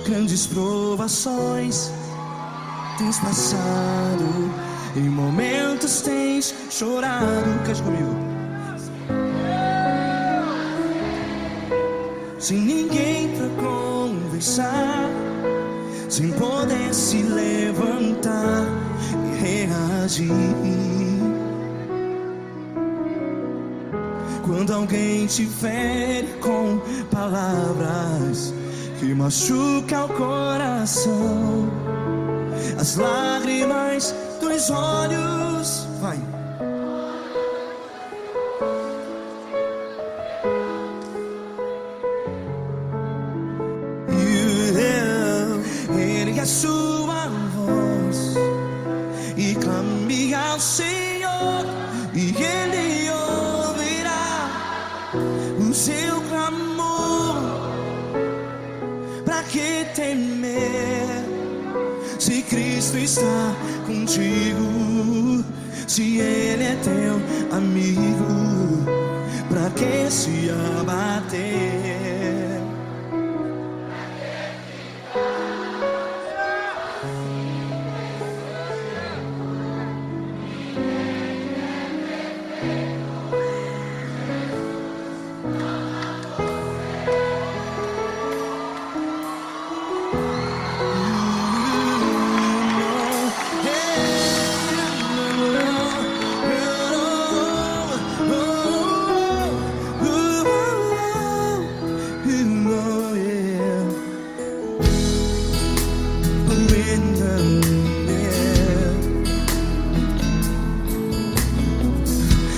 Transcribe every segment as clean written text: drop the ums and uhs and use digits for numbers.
Grandes provações tens passado, em momentos tens chorado. Cante comigo. Sem ninguém pra conversar, sem poder se levantar e reagir. Quando alguém te fere com palavras que machuca o coração, as lágrimas dos olhos, vai. Ergue a sua voz e clame ao Senhor, e Ele ouvirá o seu clamor. Pra que temer, se Cristo está contigo? Se Ele é teu amigo, pra que se abater?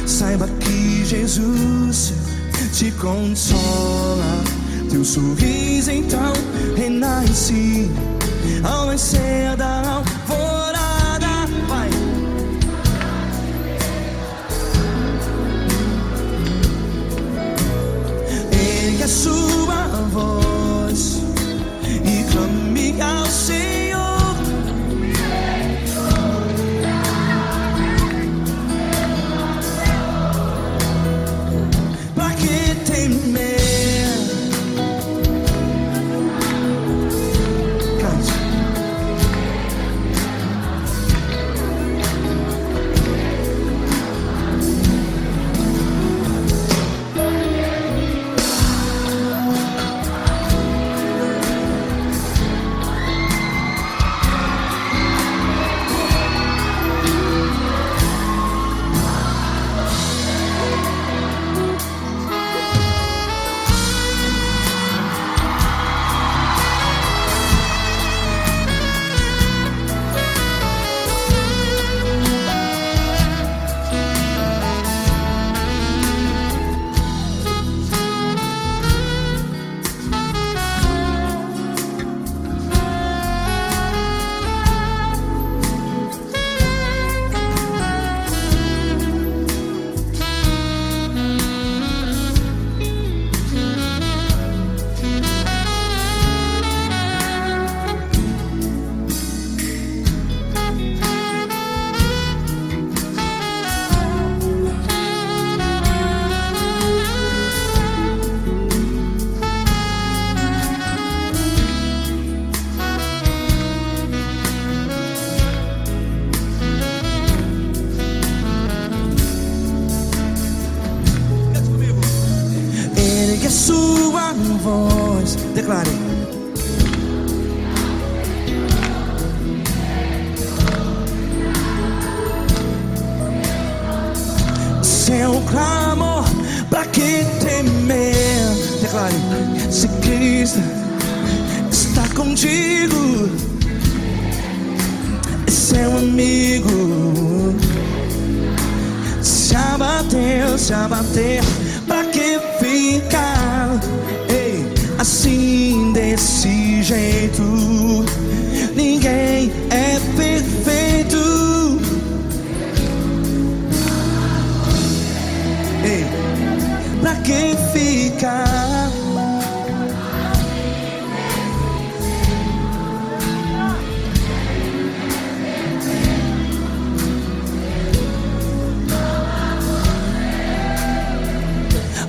Saiba que Jesus te consola, teu sorriso então renasce ao nascer da alvorada. Vai. Ergue a sua voz e clame ao Senhor. A sua voz, declare. Seu clamor, pra que temer? Declare. Se Cristo está contigo, é seu amigo. Se abater, pra que ficar, ei, assim desse jeito? Ninguém é perfeito. Ei, pra que ficar?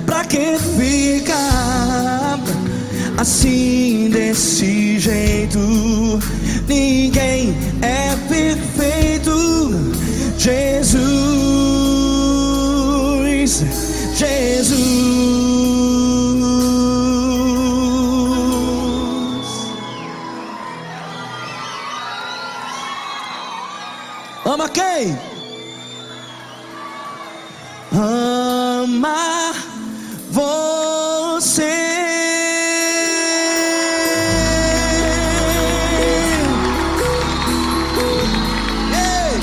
Pra Pra que ficar assim desse jeito? Ninguém é perfeito. Jesus, Jesus. Ama quem? Ama você. Ei!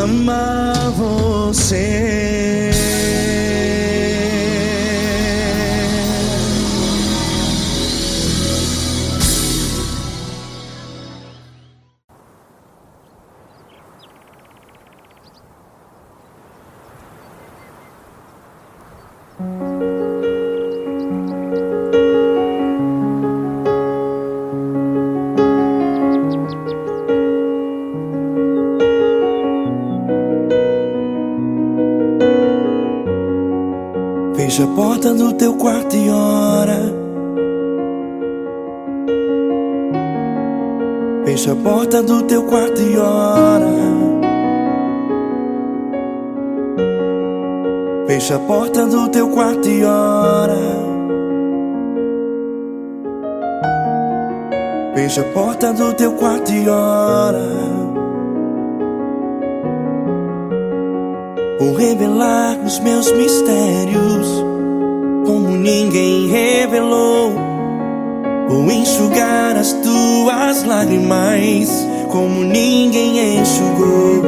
Amar você. Fecha a porta do teu quarto e ora. Fecha a porta do teu quarto e ora. Fecha a porta do teu quarto e ora. Fecha a porta do teu quarto e ora. Vou revelar os meus mistérios como ninguém revelou. Vou enxugar as tuas lágrimas como ninguém enxugou.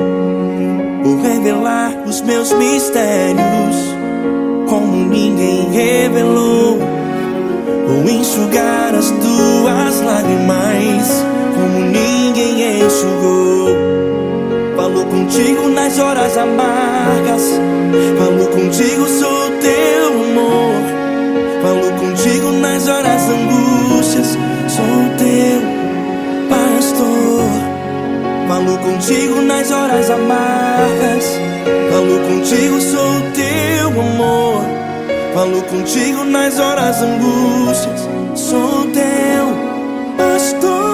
Vou revelar os meus mistérios como ninguém revelou. Vou enxugar as tuas lágrimas como ninguém enxugou. Falo contigo nas horas amargas, falo contigo, sou teu amor. Falo contigo nas horas angústias, sou teu pastor. Falo contigo nas horas amargas, falo contigo, sou teu amor. Falo contigo nas horas angústias, sou teu pastor.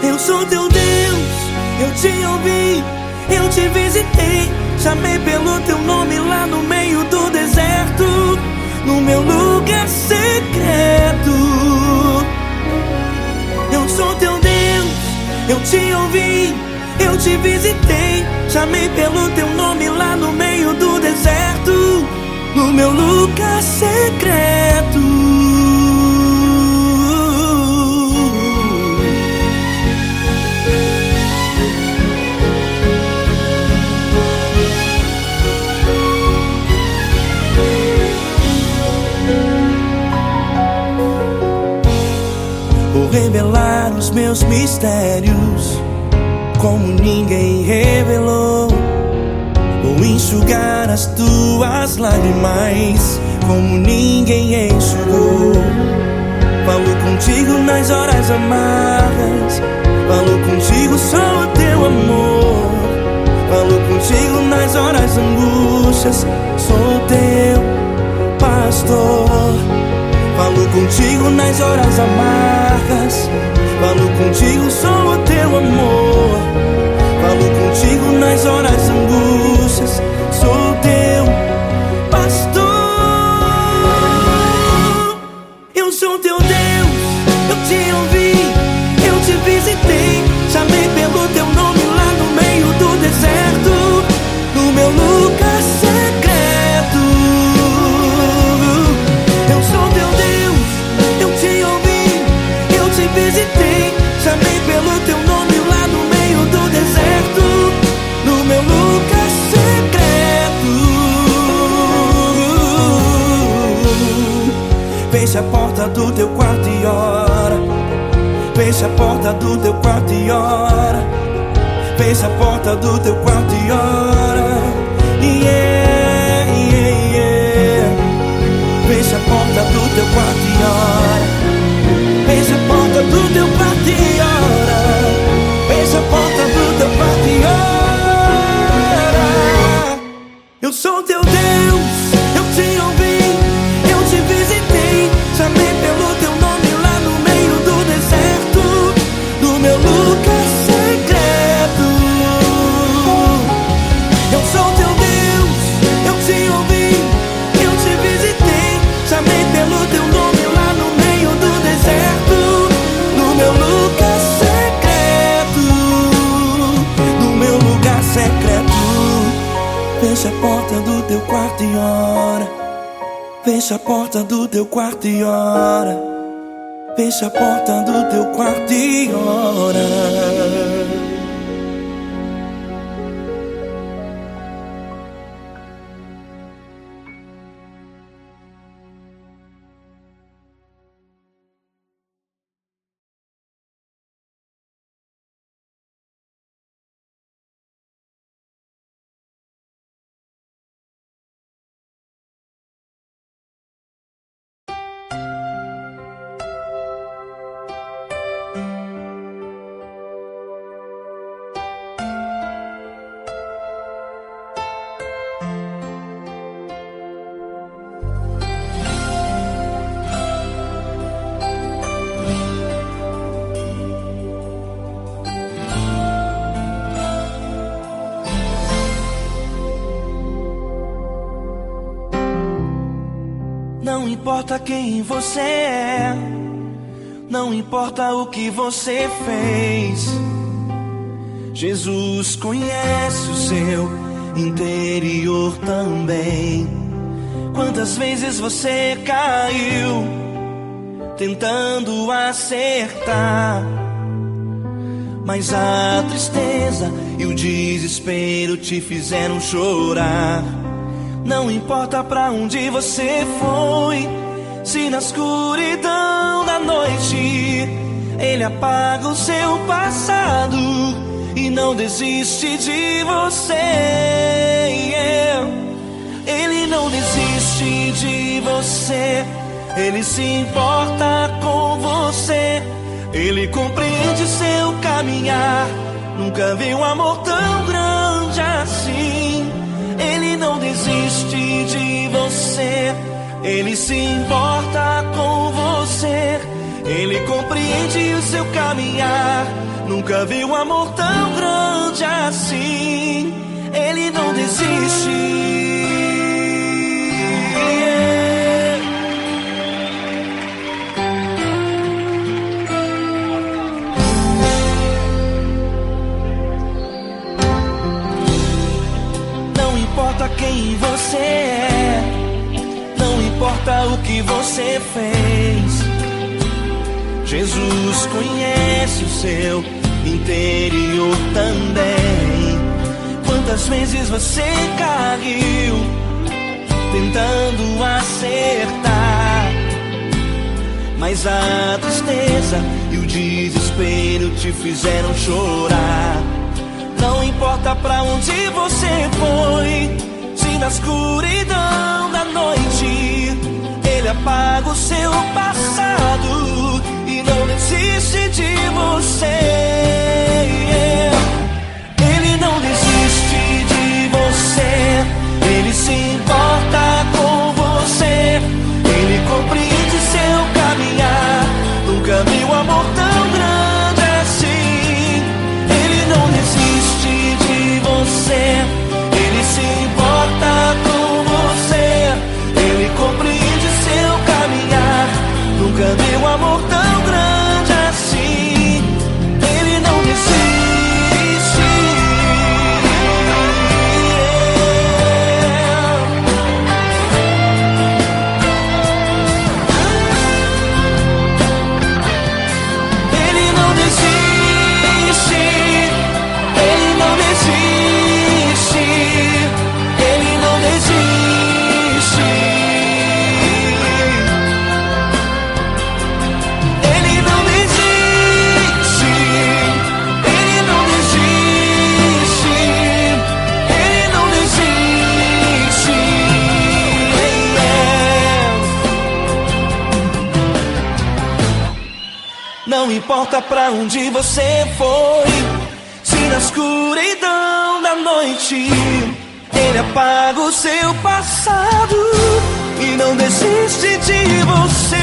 Eu sou teu Deus, eu te ouvi, eu te visitei. Chamei pelo teu nome lá no meio do deserto, no meu lugar secreto. Eu sou teu Deus, eu te ouvi, eu te visitei. Chamei pelo teu nome lá no meio do deserto, no meu lugar secreto. Vou revelar os meus mistérios como ninguém revelou. Vou enxugar as tuas lágrimas como ninguém enxugou. Falo contigo nas horas amargas, falo contigo, sou o teu amor. Falo contigo nas horas angústias, sou teu pastor. Falo contigo nas horas amargas, falo contigo, sou o teu amor. Falo contigo nas horas angústias, sou teu pastor. Eu sou teu Deus, eu te ouvi, eu te visitei. Chamei pelo teu nome lá no meio do deserto, no meu lugar secreto. Eu sou teu Deus, eu te ouvi, eu te visitei. Chamei pelo teu nome lá no meio do deserto, no meu lugar secreto. Fecha a porta do teu quarto e ora. Fecha a porta do teu quarto e ora. Fecha a porta do teu quarto e ora. Yeah, yeah, yeah. Fecha a porta do teu quarto e ora. Fecha e ora. Fecha a porta do teu quarto e ora. Fecha a porta do teu quarto e ora. Não importa quem você é, não importa o que você fez, Jesus conhece o seu interior também. Quantas vezes você caiu tentando acertar, mas a tristeza e o desespero te fizeram chorar. Não importa pra onde você foi, se na escuridão da noite Ele apaga o seu passado e não desiste de você. Ele não desiste de você, Ele se importa com você. Ele compreende seu caminhar, nunca vi um amor tão grande assim. Ele não desiste de você, Ele se importa com você. Ele compreende o seu caminhar, nunca vi um amor tão grande assim. Ele não desiste. Não importa quem você é, não importa o que você fez, Jesus conhece o seu interior também. Quantas vezes você caiu tentando acertar, mas a tristeza e o desespero te fizeram chorar. Não importa pra onde você foi, se na escuridão da noite Ele apaga o seu passado e não desiste de você. Ele não desiste de você, Ele se importa com você. Ele compreende seu caminhar, nunca vi um amor tão grande assim. Ele não desiste de você, Ele se importa com você. Ele compreende seu caminhar, nunca vi um amor tão grande assim. Ele não desiste. Ele não desiste. Ele não desiste. Ele não desiste. Ele não desiste. Ele não desiste. Ele não desiste. Não importa pra onde você foi, se na escuridão da noite Ele apaga o seu passado e não desiste de você.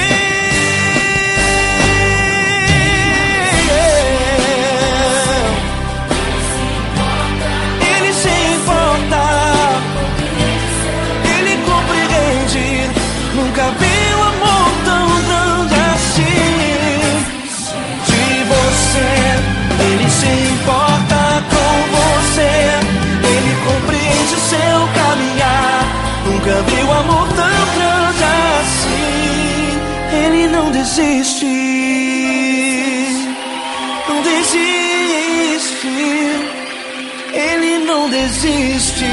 Ele se importa, Ele compreende, nunca vi um amor tão grande assim. De você, Ele se importa com você. Ele compreende seu caminhar, nunca vi desiste, não desiste, Ele não desiste.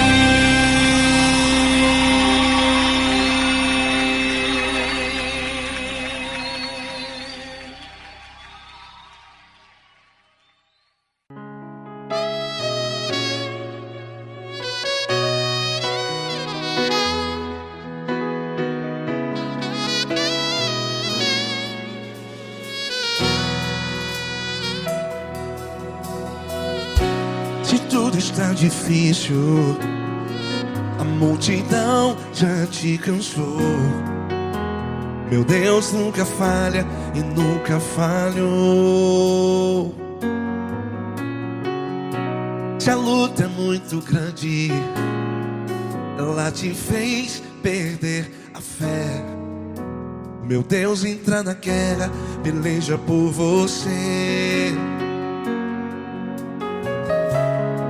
Se tudo está difícil, a multidão já te cansou. Meu Deus nunca falha e nunca falhou. Se a luta é muito grande, ela te fez perder a fé. Meu Deus entra na guerra, peleja por você.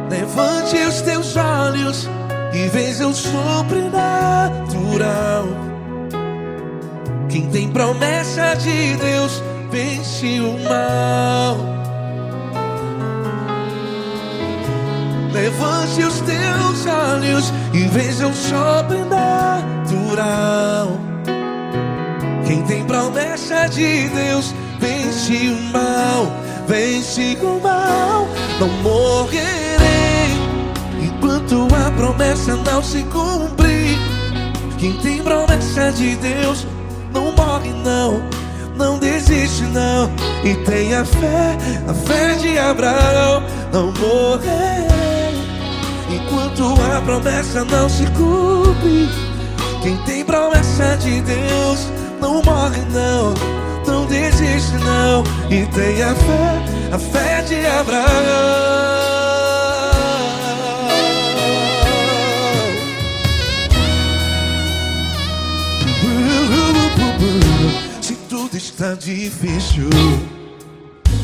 Levante os teus olhos e veja o sobrenatural. Quem tem promessa de Deus vence o mal. Levante os teus olhos e veja o sobrenatural. Quem tem promessa de Deus vence o mal. Vence o mal. Não morrerei enquanto a promessa não se cumprir. Quem tem promessa de Deus não morre não, não desiste não. E tenha fé, a fé de Abraão. Não morrerei enquanto a promessa não se cumpre. Quem tem promessa de Deus não morre não, não desiste não. E tenha fé, a fé de Abraão. Se tudo está difícil,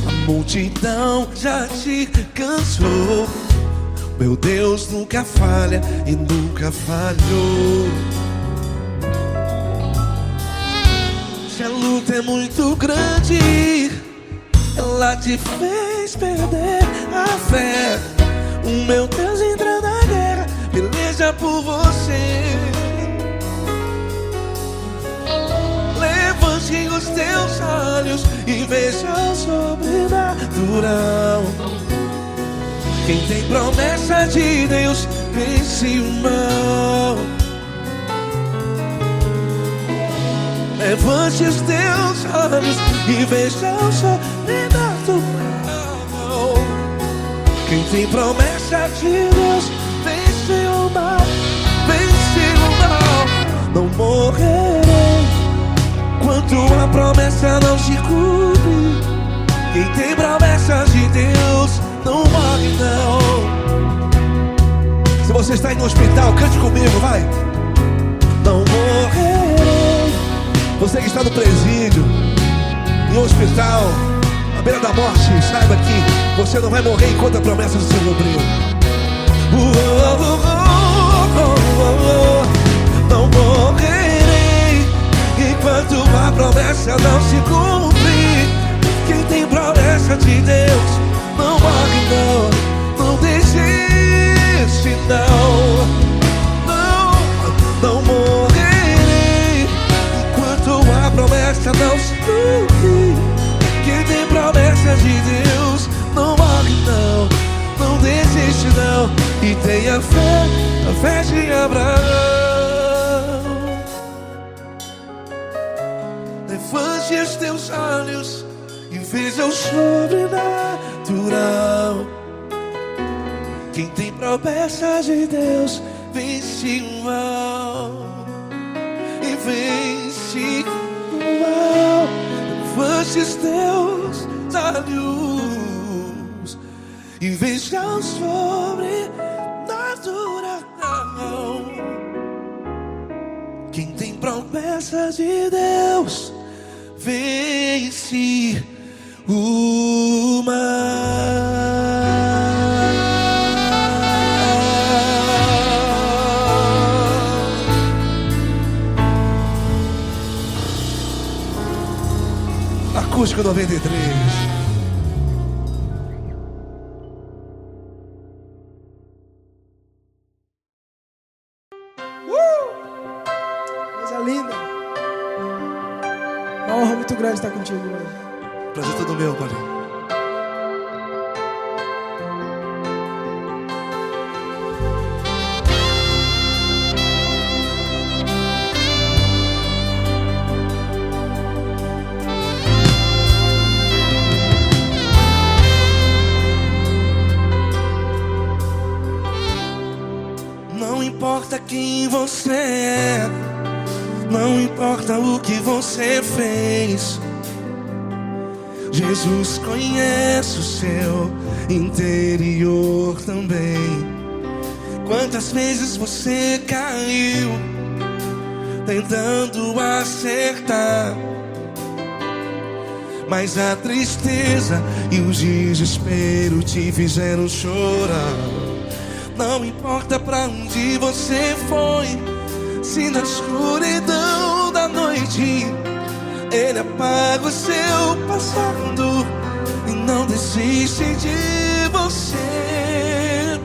a multidão já te cansou. Meu Deus nunca falha e nunca falhou. Se a luta é muito grande, ela te fez perder a fé. O meu Deus entra na guerra, peleja por você. Levante os teus olhos e veja o sobrenatural. Quem tem promessa de Deus vence o mal. Levante os teus olhos e veja o sobrenatural. Quem tem promessa de Deus vence o mal. Vence o mal. Não morrerei enquanto a promessa não se cumpre. Quem tem promessa de Deus não morre não. Se você está aí no hospital, cante comigo, vai. Não morrerei. Você que está no presídio, em um hospital, à beira da morte, saiba que você não vai morrer enquanto a promessa se cumpriu. Não morrerei enquanto a promessa não se cumprir. Quem tem promessa de Deus não morre não, não desiste não. Não morrerei enquanto a promessa não se cumprir. Quem tem promessa de Deus não morre não, não desiste não. E tenha fé, a fé de Abraão. Levante os teus olhos e veja o sobrenatural. Quem tem promessa de Deus vence o mal. E vence o mal. Levante os teus olhos e veja o sobrenatural. Quem tem promessa de Deus vence o mal. Acústico 93. Coisa linda. Uma honra muito grande estar contigo hoje. Prazer todo meu, Paulinho. Não importa quem você é, não importa o que você fez, Jesus conhece o seu interior também. Quantas vezes você caiu tentando acertar, mas a tristeza e o desespero te fizeram chorar. Não importa pra onde você foi, se na escuridão da noite Ele apaga o seu passado e não desiste de você.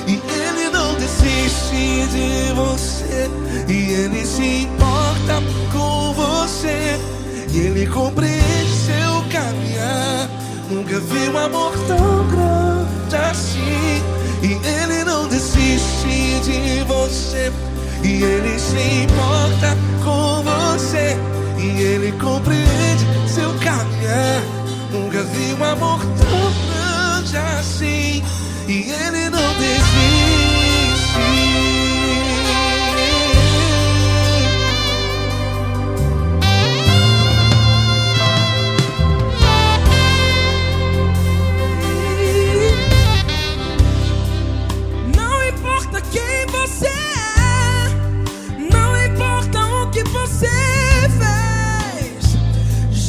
E Ele não desiste de você, e Ele se importa com você, e Ele compreende seu caminhar. Nunca vi um amor tão grande assim. E Ele não desiste de você, e Ele se importa com você, e Ele compreende seu caminhar. Nunca vi um amor tão grande assim. E Ele não desiste.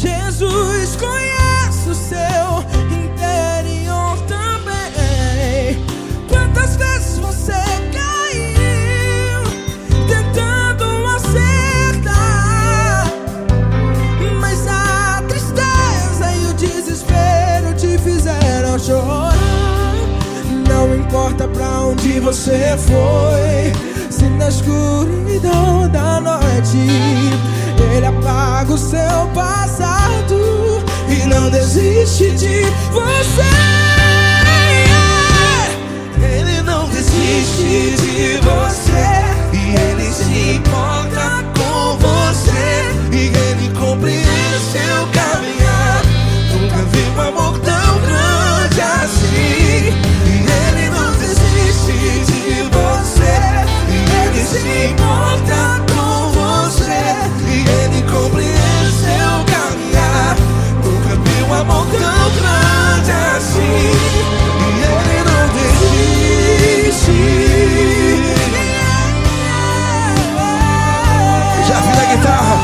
Jesus conhece o seu interior também. Quantas vezes você caiu tentando acertar, mas a tristeza e o desespero te fizeram chorar. Não importa pra onde você foi, se na escuridão da noite Ele apaga o seu passado e não desiste de você. Ele não desiste de você, e Ele se importa com você, e Ele compreende seu caminhar. Nunca vi um amor tão grande assim. E Ele não desiste de você, e Ele se importa com você, e Ele compreende seu caminhar. Nunca vi um amor tão grande assim. E Ele não desiste. Já vi na guitarra.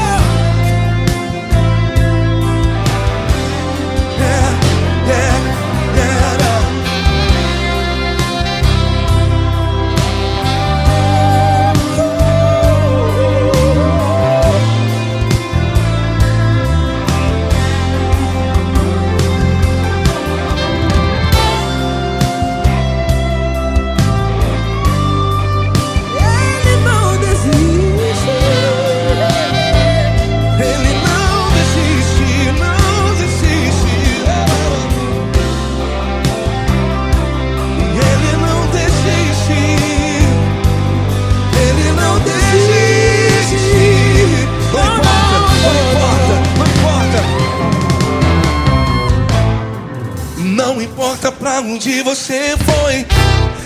Não importa pra onde você foi,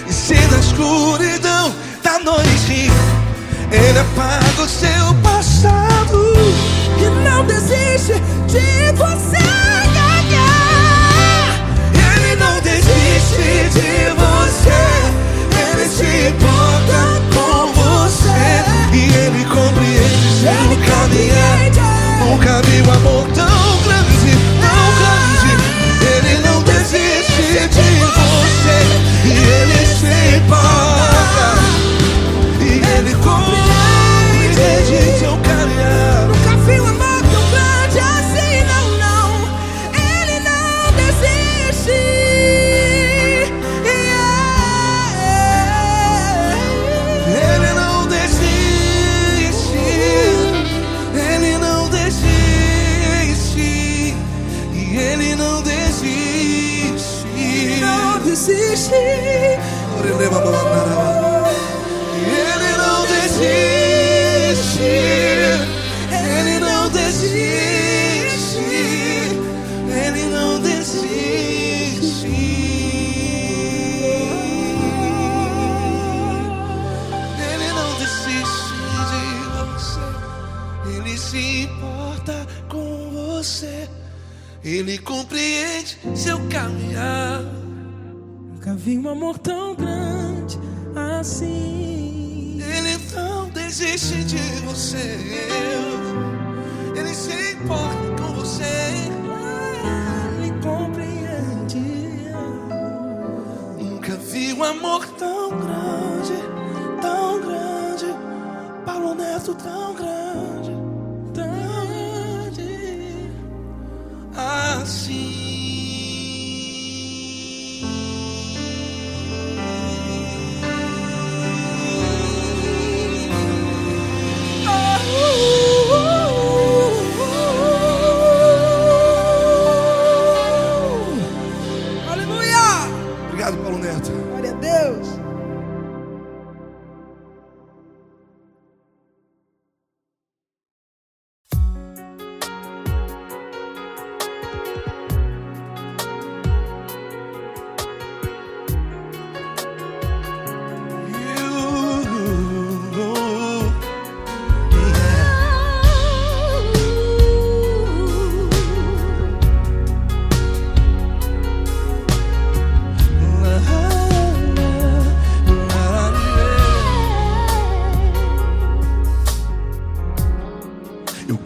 e se na escuridão da noite Ele apaga o seu passado e não desiste de você. Ele não desiste de você, Ele se importa com você, e Ele compreende seu caminhar. Nunca vi um amor tão grande, tão grande. Ele não desiste de você, e Ele se importa, e Ele compreende seu caminhar. Nunca vi um amor tão grande assim, não, não. Ele não desiste. Não desiste. Ele não desiste. Ele não desiste. Ele não desiste. Ele não desiste de você. Ele se importa com você. Ele compreende seu caminhar. Nunca vi um amor tão grande assim. Ele não desiste de você. Ele se importa com você. Ele compreende. Nunca vi um amor tão grande, tão grande. Paulo Neto tão grande, tão grande assim. Obrigado, Paulo Neto. Glória a Deus.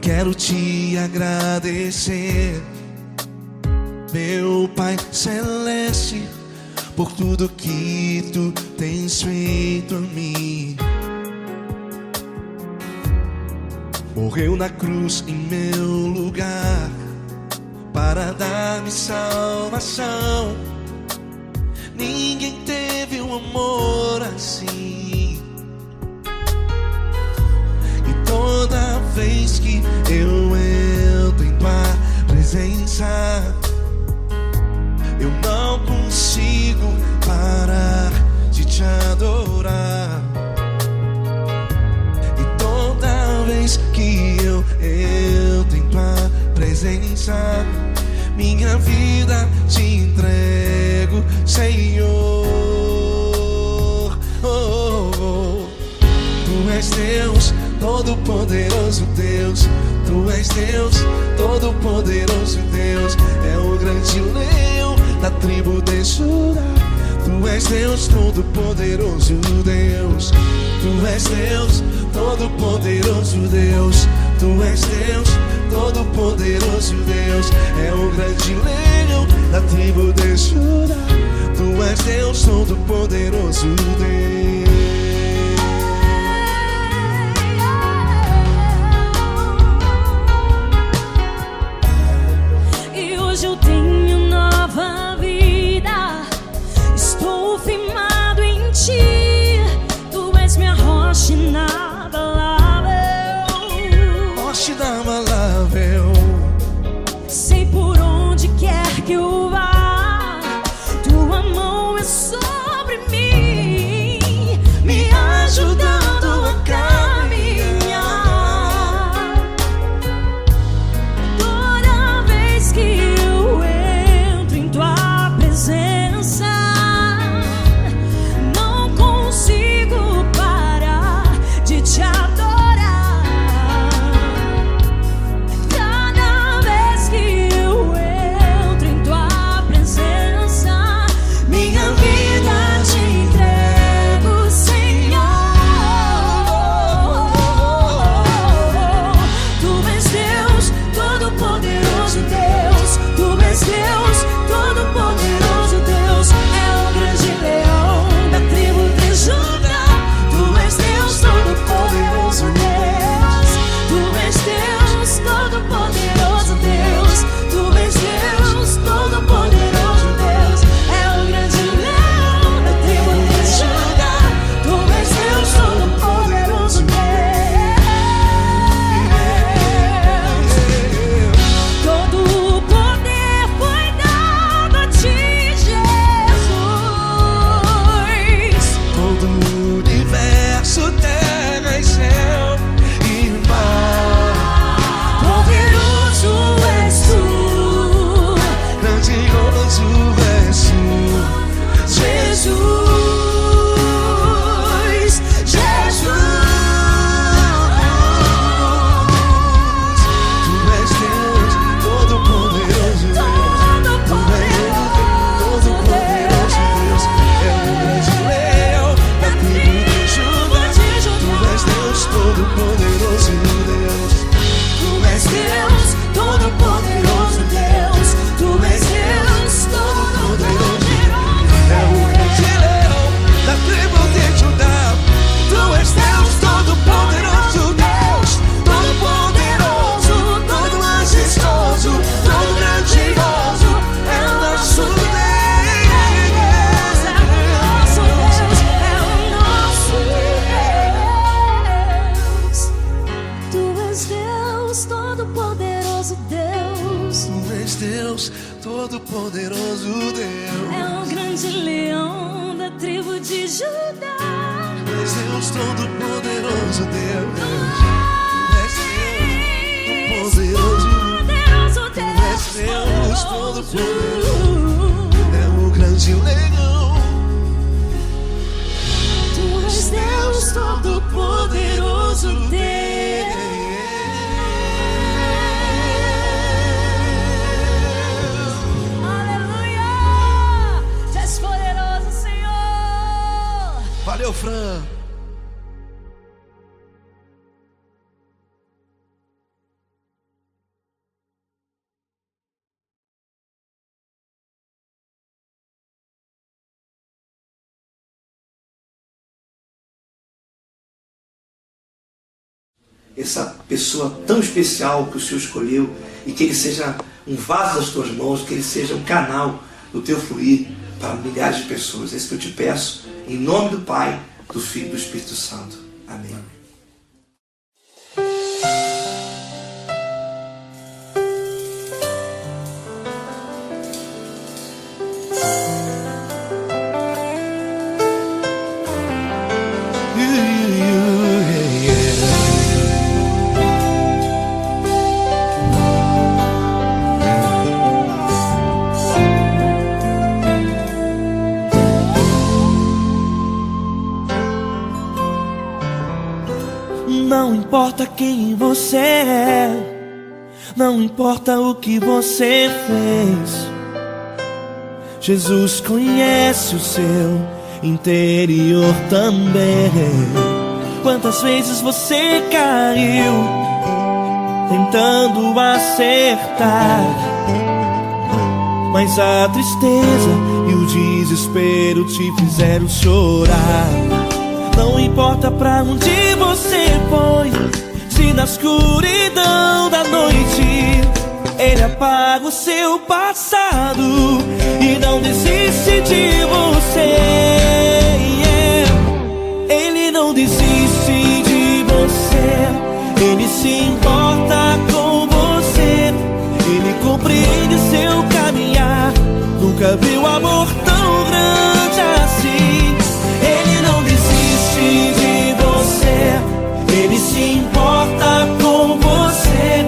Quero te agradecer, meu Pai Celeste, por tudo que tu tens feito a mim. Morreu na cruz em meu lugar para dar-me salvação. Ninguém teve um amor assim. E toda vez que eu entro em tua presença, eu não consigo parar de te adorar. E toda vez que eu entro em tua presença, minha vida te entrego, Senhor. Tu és Deus, Todo-Poderoso Deus. Tu és Deus, Todo-Poderoso Deus. É o grande leão da tribo de Judá. Tu és Deus, Todo-Poderoso Deus. Tu és Deus, Todo-Poderoso Deus. Tu és Deus, Todo-Poderoso Deus. É o grande leão da tribo de Judá. Tu és Deus, Todo-Poderoso Deus. E hoje eu tenho nova vida. Estou firmado em ti. Tu és minha rocha inabalável. Rocha inabalável. Sei por onde quer que eu vá, tua mão é sobre mim. Me Deus, todo-poderoso Deus. É o grande leão da tribo de Judá. És Deus, todo-poderoso Deus. És Deus, poderoso Deus. És Deus, todo-poderoso. É o grande leão. Tu és Deus, todo-poderoso Deus. Aleluia! Tu és poderoso, Senhor. Valeu, Fran. Essa pessoa tão especial que o Senhor escolheu, e que ele seja um vaso das tuas mãos, que ele seja um canal do teu fluir para milhares de pessoas. É isso que eu te peço, em nome do Pai, do Filho e do Espírito Santo. Amém. Não importa quem você é, não importa o que você fez, Jesus conhece o seu interior também. Quantas vezes você caiu tentando acertar, mas a tristeza e o desespero te fizeram chorar. Não importa pra onde você foi, se na escuridão da noite Ele apaga o seu passado e não desiste de você. Ele não desiste de você, Ele se importa com você, Ele compreende seu caminhar. Nunca viu amor tão grande assim. Ele não desiste de você, Ele se importa com você,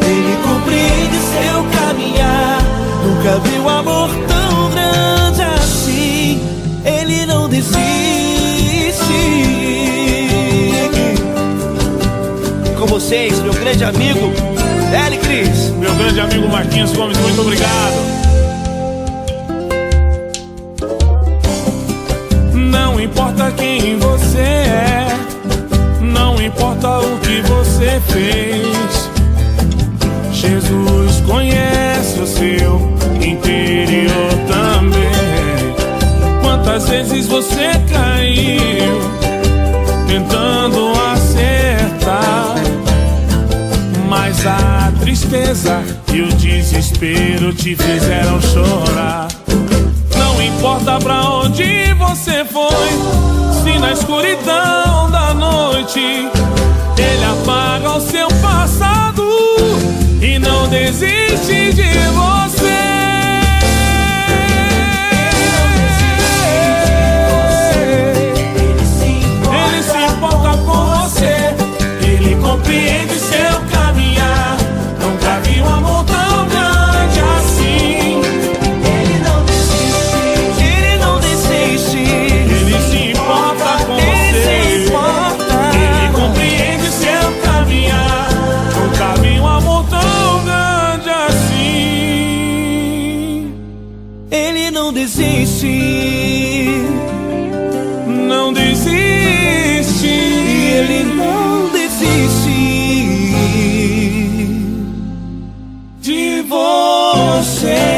Ele compreende seu caminhar. Nunca viu amor tão grande assim. Ele não desiste. Com vocês, meu grande amigo Eli Cris. Meu grande amigo Marquinhos Gomes, muito obrigado. Não importa quem você é, não importa o que você fez, Jesus conhece o seu interior também. Quantas vezes você caiu tentando acertar, mas a tristeza e o desespero te fizeram chorar. Não importa pra onde você foi, se na escuridão da noite Ele apaga o seu passado e não desiste de você. Ele se importa com você, Ele compreende seu caminhar. Nunca vi um amor tão grande assim. Ele não desiste, Ele não desiste. Ele se importa com você, Ele compreende seu caminhar. Nunca vi um amor tão grande assim. Ele não desiste, não desiste. Ele não desiste de você.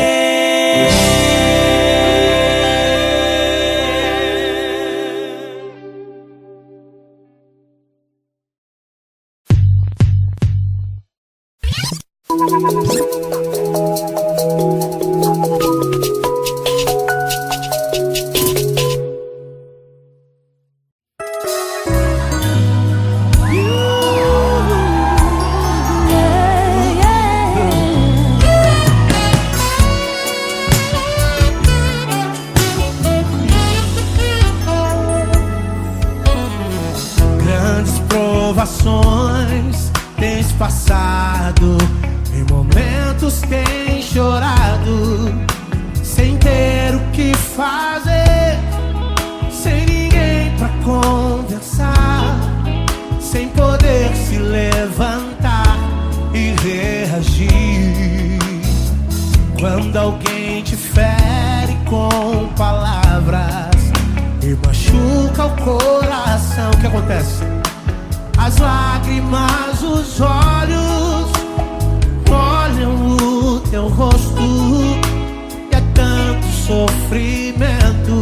Quando alguém te fere com palavras e machuca o coração, o que acontece? As lágrimas, os olhos molham o teu rosto e é tanto sofrimento.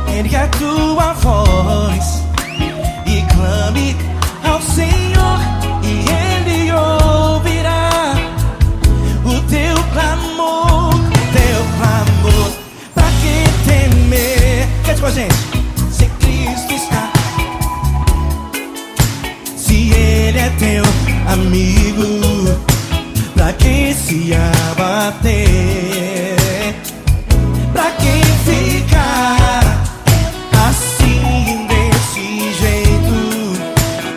Ergue a tua voz e clame ao Senhor, e Ele ouvirá o teu clamor, Pra que temer? Cante com a gente. Se Cristo está, se Ele é teu amigo, pra que se abater? Pra que ficar assim desse jeito?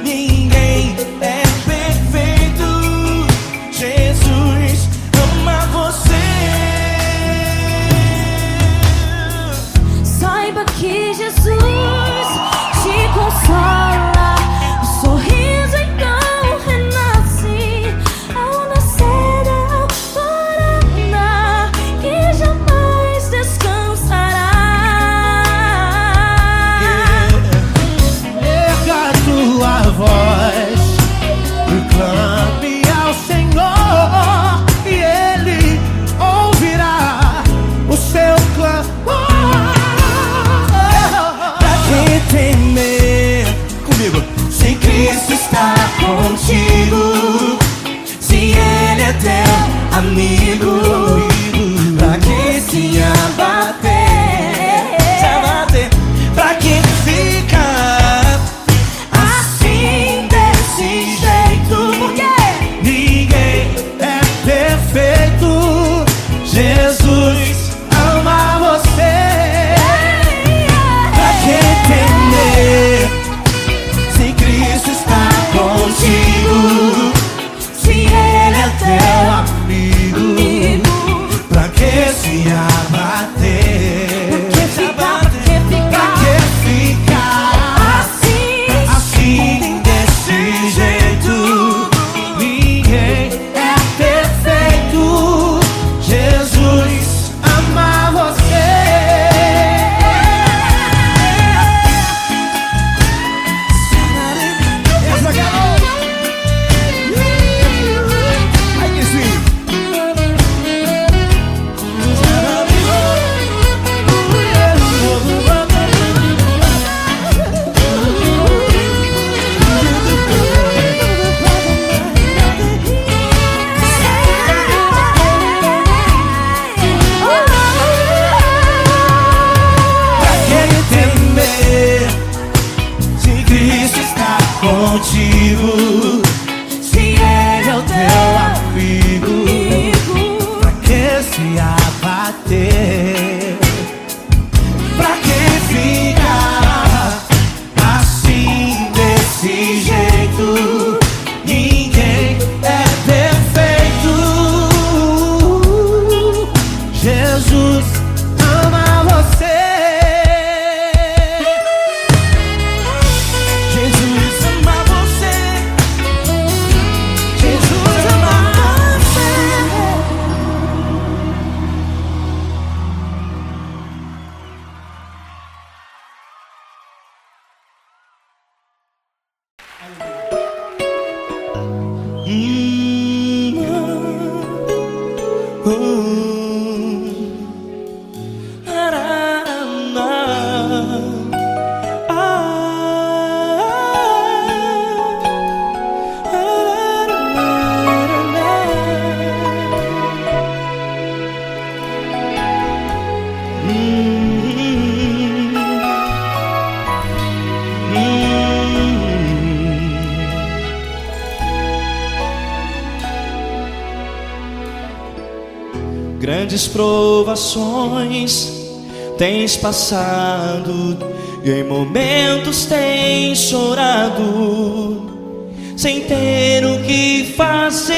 Ninguém é perfeito. Jesus ama você. Saiba que Jesus te consola. O sorriso então renasce ao nascer da alvorada, que jamais descansará. Erga a tua voz e clame ao Senhor, e Ele ouvirá o seu clamor. Pra que temer? Comigo. Se Cristo está contigo, se Ele é teu amigo, pra que se abater? Se abater. Pra que ficar assim desse jeito? Ninguém é perfeito. Jesus ama você. Pra que temer? Se Cristo está contigo, se Ele é teu amigo, pra que se abater? Pra que ficar assim desse jeito? Ninguém é perfeito. Jesus ama você. Essa galera. Ai que sim. Pra que temer? Se Cristo está contigo, se Ele é o teu amigo, Pra que se abater? pra que ficar assim desse jeito? Ninguém é perfeito. Jesus ama você. Jesus ama você. Jesus ama você. Grandes provações tens passado e em momentos tens chorado, sem ter o que fazer,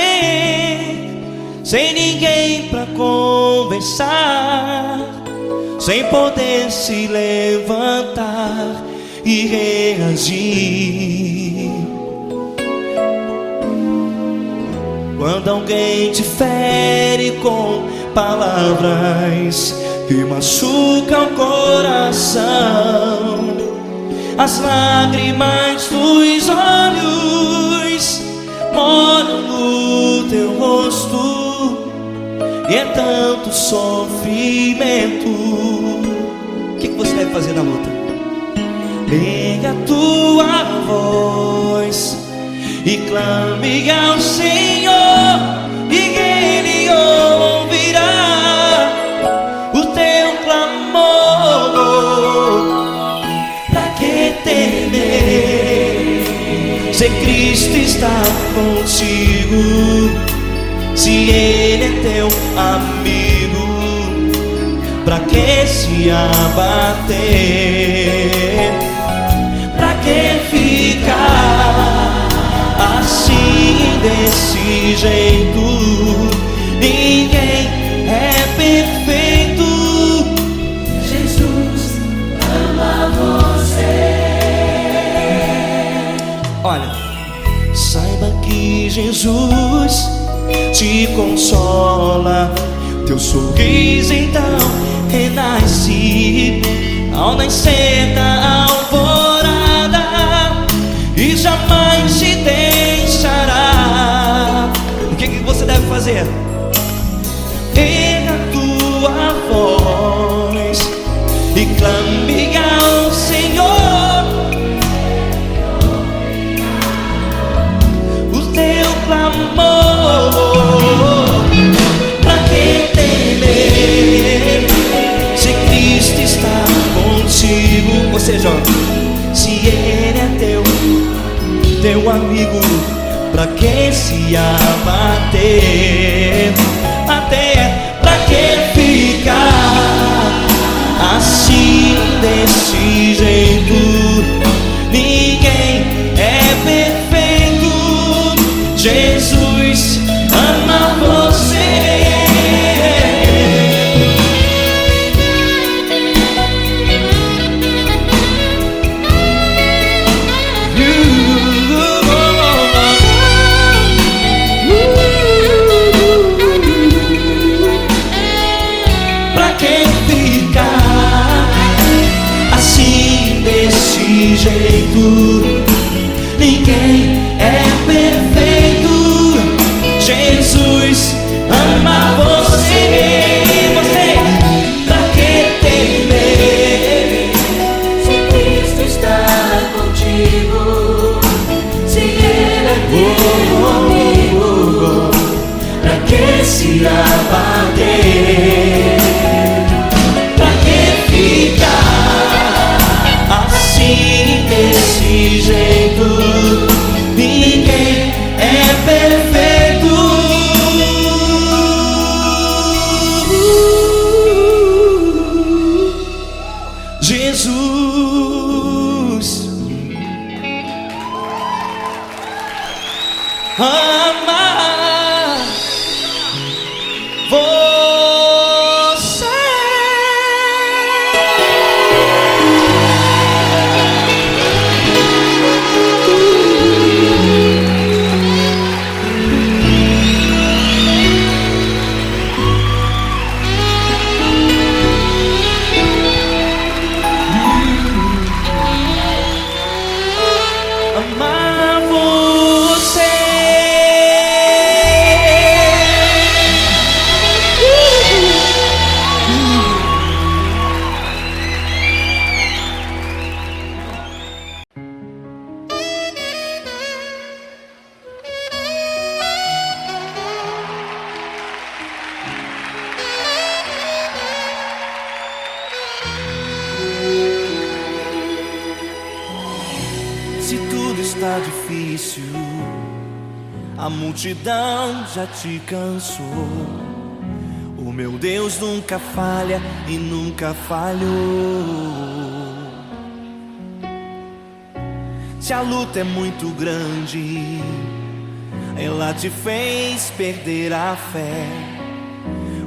sem ninguém pra conversar, sem poder se levantar e reagir. Quando alguém te fere com palavras que machucam o coração, as lágrimas dos olhos molham no teu rosto, e é tanto sofrimento. O que você deve fazer na luta? Pega a tua voz e clame ao Senhor, e Ele ouvirá o teu clamor. Pra que temer, se Cristo está contigo, se Ele é teu amigo? Pra que se abater? Pra que ficar assim, desse jeito? Ninguém é perfeito. Jesus ama você. Olha, saiba que Jesus te consola. Teu sorriso então renasce ao nascer da alvorada, e jamais te deixará. O que você deve fazer? Erga a tua voz e clame ao Senhor, o teu clamor. Pra que temer, se Cristo está contigo? Ou seja, se Ele é teu amigo, pra que se abater? Até pra que ficar assim, desse jeito? Ninguém é perfeito. Jesus ama você. Jeito, ninguém é perfeito. Jesus ama você. Você, pra que temer, se Cristo está contigo, se Ele é teu amigo? Pra que se abater? Pra que ficar assim, desse jeito? Ninguém é perfeito. Jesus ama você. Amar você. Se tudo está difícil, a multidão já te cansou. O meu Deus nunca falha e nunca falhou. Se a luta é muito grande, ela te fez perder a fé.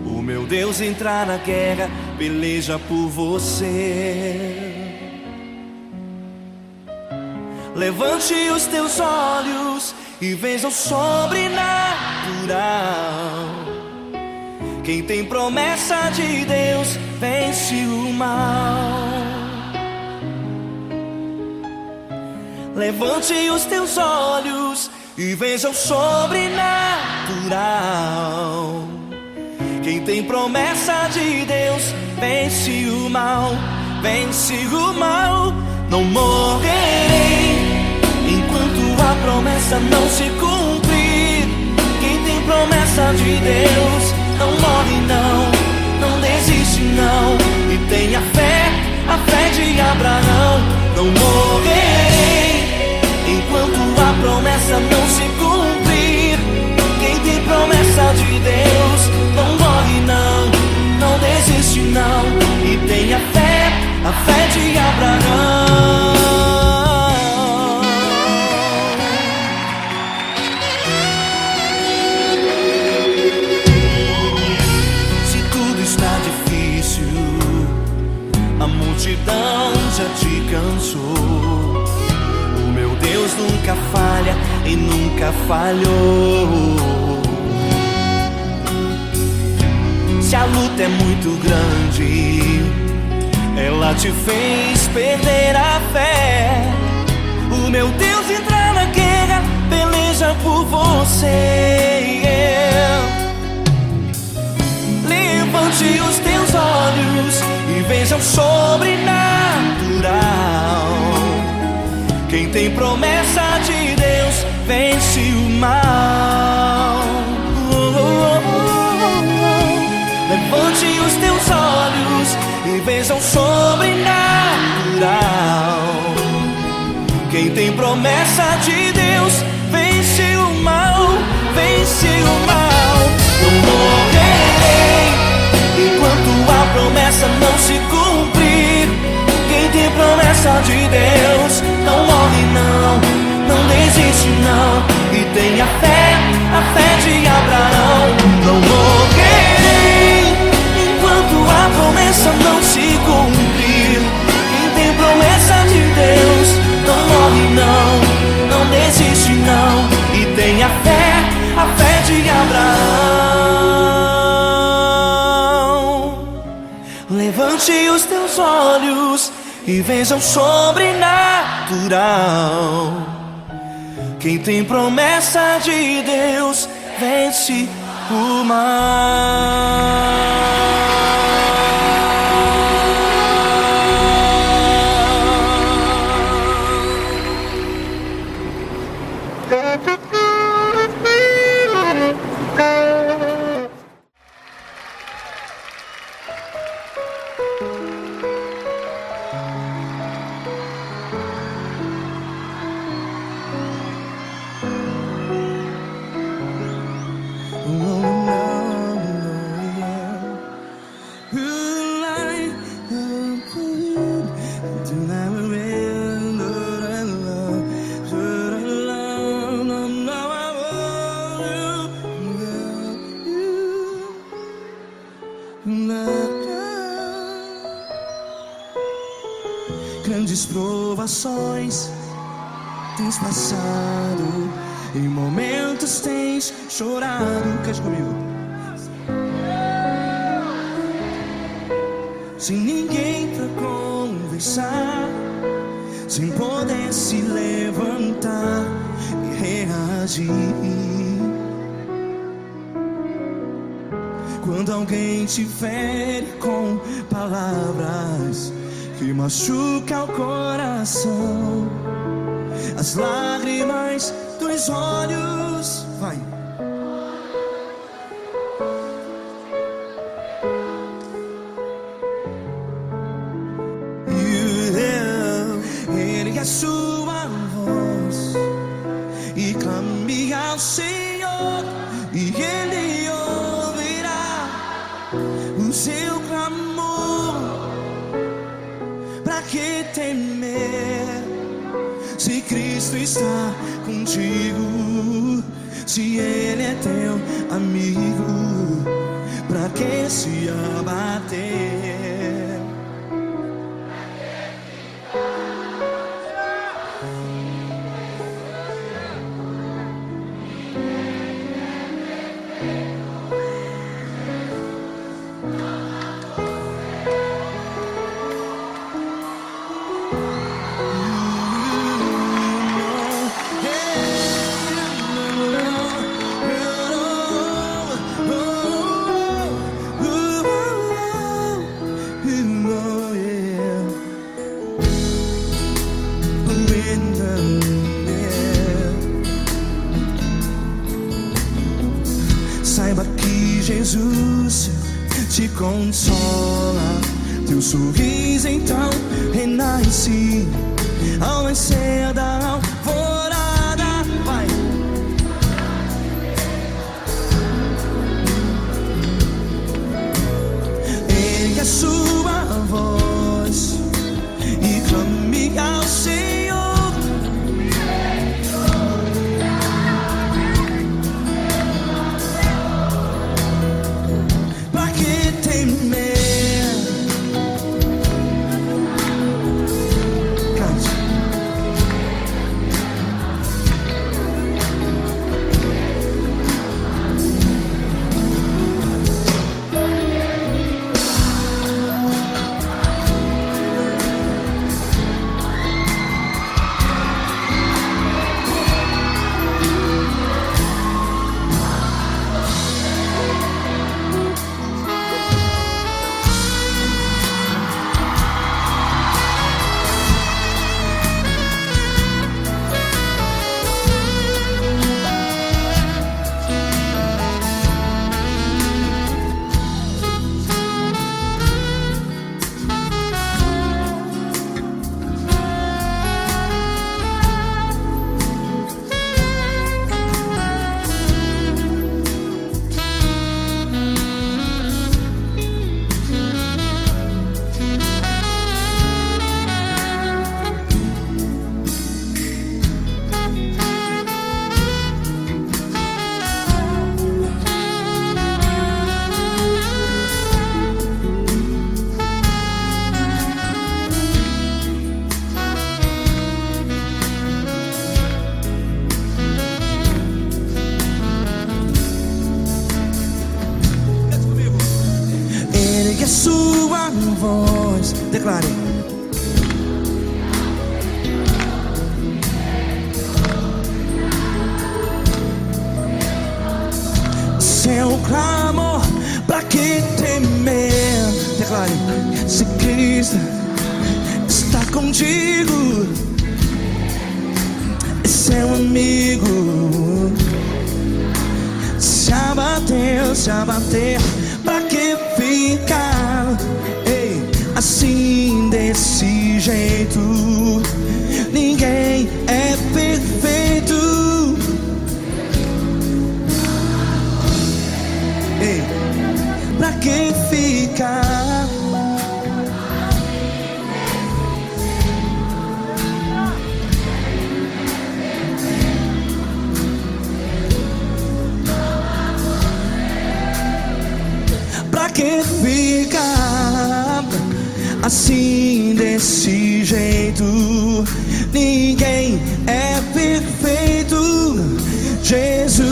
O meu Deus entra na guerra, peleja por você. Levante os teus olhos e veja o sobrenatural. Quem tem promessa de Deus vence o mal. Levante os teus olhos e veja o sobrenatural. Quem tem promessa de Deus vence o mal, vence o mal. Não morrerei enquanto a promessa não se cumprir. Quem tem promessa de Deus não morre não, não desiste não. E tenha fé, a fé de Abraão. Não morrerei enquanto a promessa não se cumprir. Quem tem promessa de Deus não morre não, não desiste não. E tenha fé, a fé de Abraão. Se tudo está difícil, a multidão já te cansou. O meu Deus nunca falha e nunca falhou. Se a luta é muito grande, ela te fez perder a fé. O meu Deus entra na guerra, peleja por você. Levante os teus olhos e veja o sobrenatural. Quem tem promessa de Deus vence o mal. Levante os teus olhos e veja o sobrenatural. Quem tem promessa de Deus vence o mal, vence o mal. Não morrerei enquanto a promessa não se cumprir. Quem tem promessa de Deus não morre não, não desiste não. E tenha fé, a fé de Abraão. Não morrerei enquanto a promessa não se cumprir. Quem tem promessa de Deus não morre não, não desiste não. E tenha fé, a fé de Abraão. Levante os teus olhos e veja o sobrenatural. Quem tem promessa de Deus vence o mal. Grandes provações tens passado, em momentos tens chorado. Cante comigo. Sem ninguém pra conversar, sem poder se levantar e reagir. Quando alguém te fere com palavras que machuca o coração, as lágrimas dos olhos, vai. Ergue a sua voz e clame ao Senhor, e Ele ouvirá o seu clamor. Pra que temer, se Cristo está contigo? Se Ele é teu amigo, pra que se abater? Saiba que Jesus te consola. Teu sorriso então renasce ao nascer da alvorada. Vai. Ergue a sua voz e clame ao Senhor. Pra que temer? Ergue a sua voz, declare. Seu clamor, pra que temer? Declare. Se Cristo está contigo, é seu amigo. Se abater, pra que ficar assim desse jeito? Ninguém é perfeito. Pra que ficar? Pra que ficar assim desse jeito? Ninguém é perfeito. Jesus,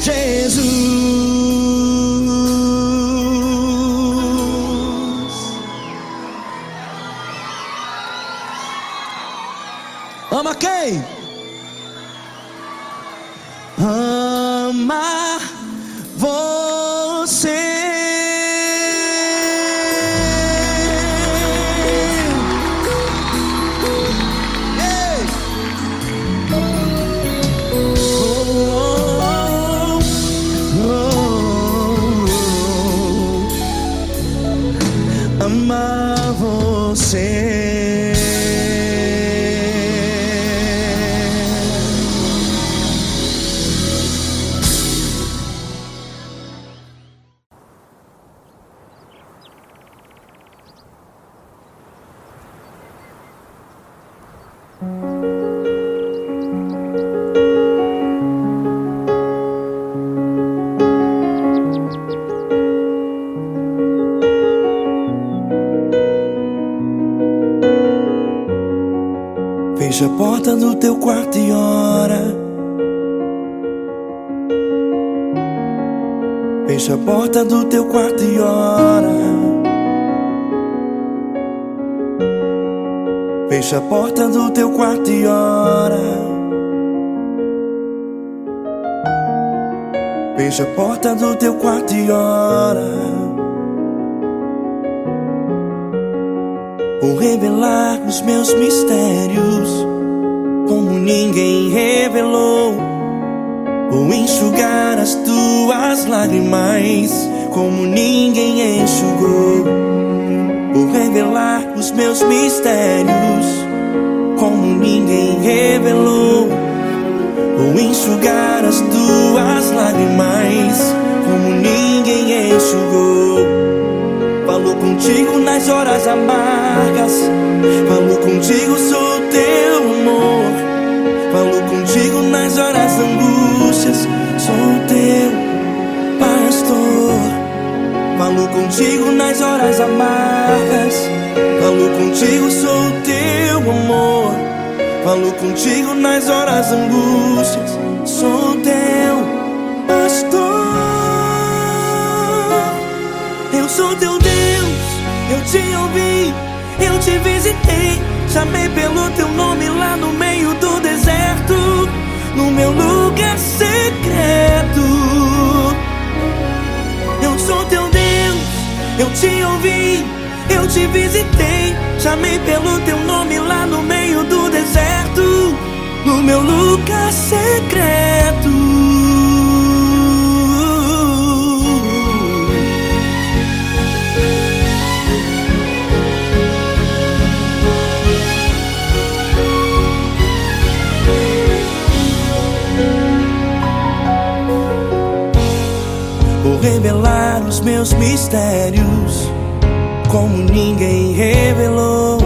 Jesus. Ama quem? Ama você. Amar você. Fecha a porta do teu quarto e ora. Fecha a porta do teu quarto e ora. Fecha a porta do teu quarto e ora. Fecha a porta do teu quarto e ora. Vou revelar os meus mistérios como ninguém revelou. Vou enxugar as tuas lágrimas como ninguém enxugou. Vou revelar os meus mistérios como ninguém revelou. Vou enxugar as tuas lágrimas como ninguém enxugou. Falo contigo nas horas amargas, falo contigo, sou teu amor. Falo contigo nas horas angústias, sou teu pastor. Falo contigo nas horas amargas, falo contigo, sou teu amor. Falo contigo nas horas angústias, sou teu pastor. Eu sou teu Deus, eu te ouvi, eu te visitei. Chamei pelo teu nome lá no meio do deserto, no meu lugar secreto. Eu sou teu Deus, eu te ouvi, eu te visitei. Chamei pelo teu nome lá no meio do deserto, no meu lugar secreto. Vou revelar os meus mistérios como ninguém revelou.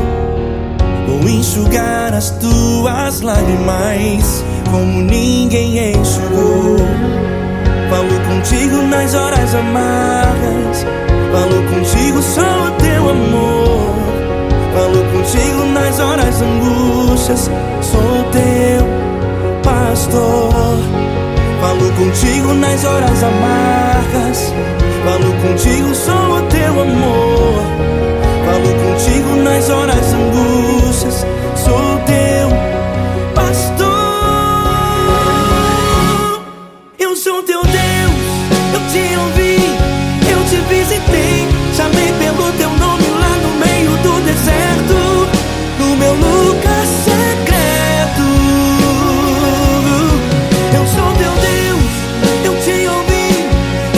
Vou enxugar as tuas lágrimas como ninguém enxugou. Falo contigo nas horas amargas, falo contigo, sou teu amor. Falo contigo nas horas angústias, sou teu pastor. Falo contigo nas horas amargas, falo contigo, sou teu amor. Falo contigo nas horas angústias, sou teu pastor. Eu sou teu Deus, eu te ouvi, eu te visitei. Chamei pelo teu nome lá no meio do deserto, no meu lugar secreto. Eu sou teu Deus, eu te ouvi,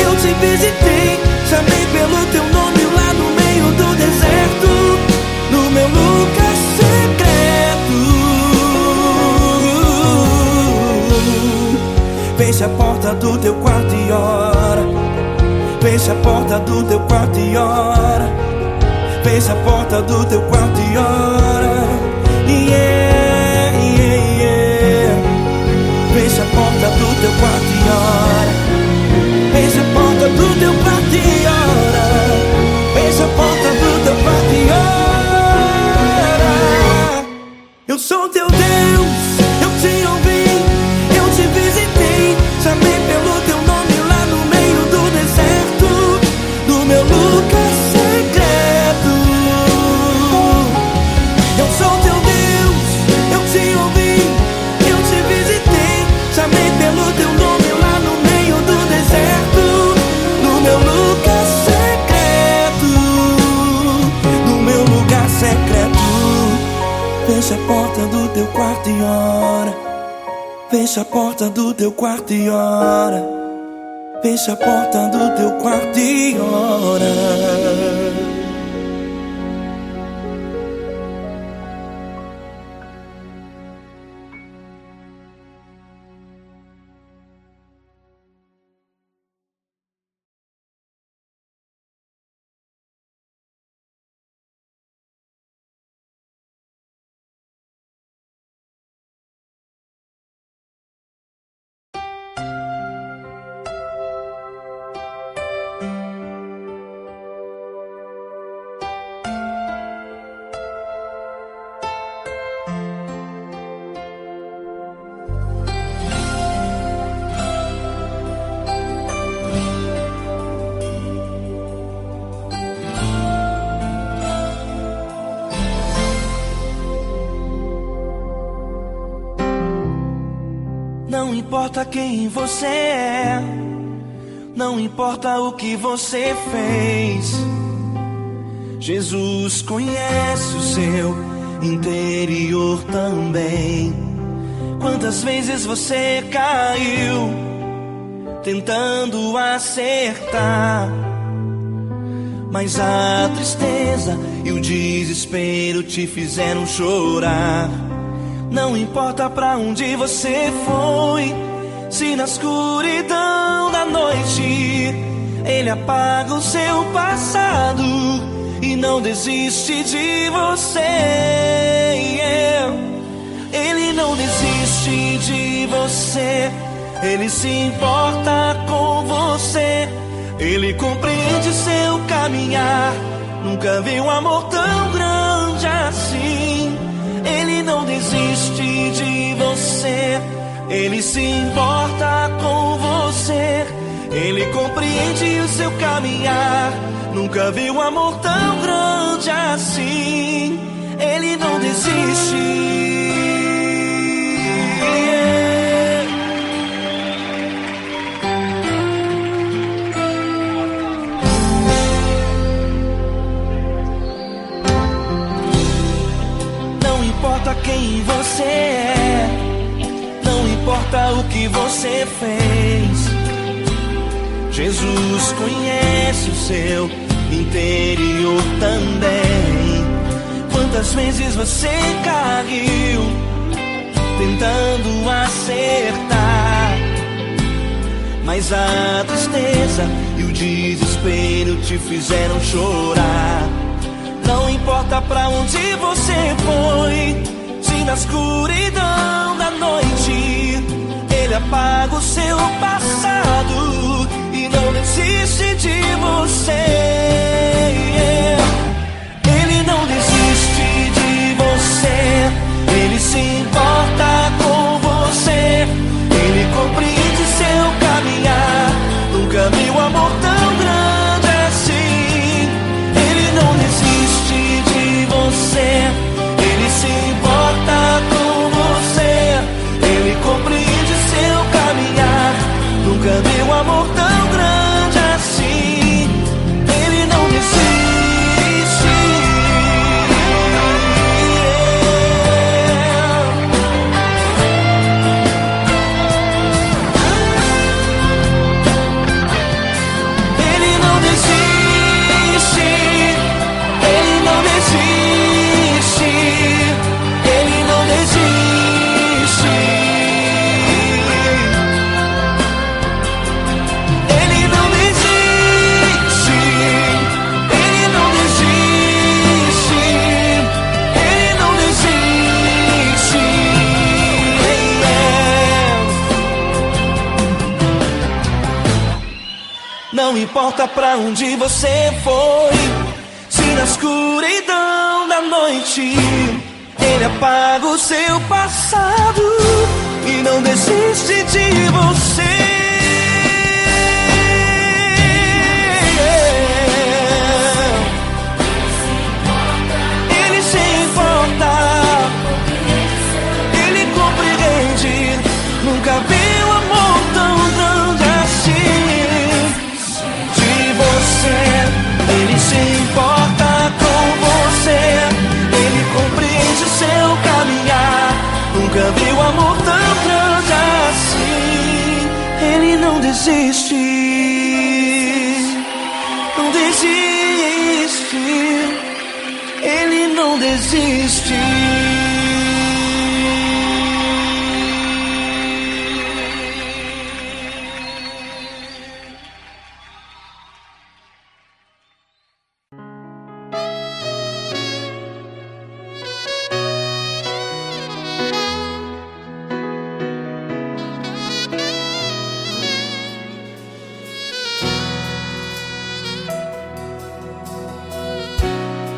eu te visitei. Chamei pelo teu nome lá no meio do deserto, no meu lugar secreto. Fecha a porta do teu quarto e ora. Fecha a porta do teu quarto e ora. Fecha a porta do teu quarto e ora. Yeah, yeah, yeah. Fecha a porta do teu quarto e ora. Fecha a porta do teu quarto e ora. Fecha a porta do teu quarto e ora. Eu sou teu Deus, eu te ouvi, eu te visitei. Chamei pelo teu nome lá no meio do deserto, no meu lugar secreto. Eu sou teu Deus, eu te ouvi, eu te visitei. Chamei pelo teu nome lá no meio do deserto, no meu lugar secreto, no meu lugar secreto. Fecha a porta do teu quarto e ora. Fecha a porta do teu quarto e ora. Fecha a porta do teu quarto e ora. Não importa quem você é, não importa o que você fez, Jesus conhece o seu interior também. Quantas vezes você caiu, tentando acertar. Mas a tristeza e o desespero te fizeram chorar. Não importa pra onde você foi, se na escuridão da noite ele apaga o seu passado e não desiste de você. Ele não desiste de você, ele se importa com você, ele compreende seu caminhar. Nunca vi um amor tão grande assim. Ele não desiste de você, ele se importa com você, ele compreende o seu caminhar. Nunca vi um amor tão grande assim. Ele não desiste. Não importa quem você é, não importa o que você fez, Jesus conhece o seu interior também. Quantas vezes você caiu tentando acertar, mas a tristeza e o desespero te fizeram chorar. Não importa pra onde você foi, se na escuridão da noite ele apaga o seu passado e não desiste de você. Ele não desiste de você, ele se importa com você, ele compreende seu caminhar. Nunca vi um amor tão grande assim. Ele não desiste de você, ele se importa com você, ele compreende seu caminhar. Nunca vi um amor tão grande assim. Ele não desiste. Ele não desiste. Ele não desiste. Ele não desiste. Ele não desiste. Ele não desiste. Ele não desiste. Não importa pra onde você foi, se na escuridão da noite ele apaga o seu passado e não desiste de você. Ele se importa, ele compreende. Nunca vi um amor tão grande assim. De você, ele se importa com você, ele compreende seu caminhar. Nunca vi um amor tão grande assim. Ele não desiste, não desiste, ele não desiste.